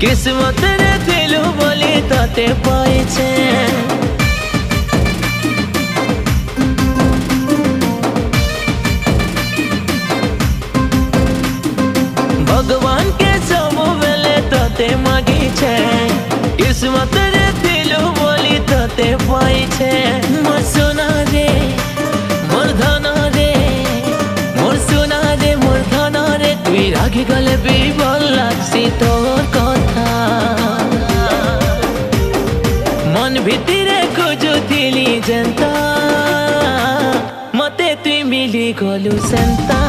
किस्मत रे थिलु बोली तते पाइछे भगवान के सब बेले तते मागी छे किस्मत रे थिलु बोली तते पाइछे मोर सोना रे मोर धन रे मोर सोना रे मोर धन रे तुई रागी गले बिबल लागसी तोर कथा मन भितरे खोजुथिली जेन्ता मते तुई मिली गलु सेन्ता।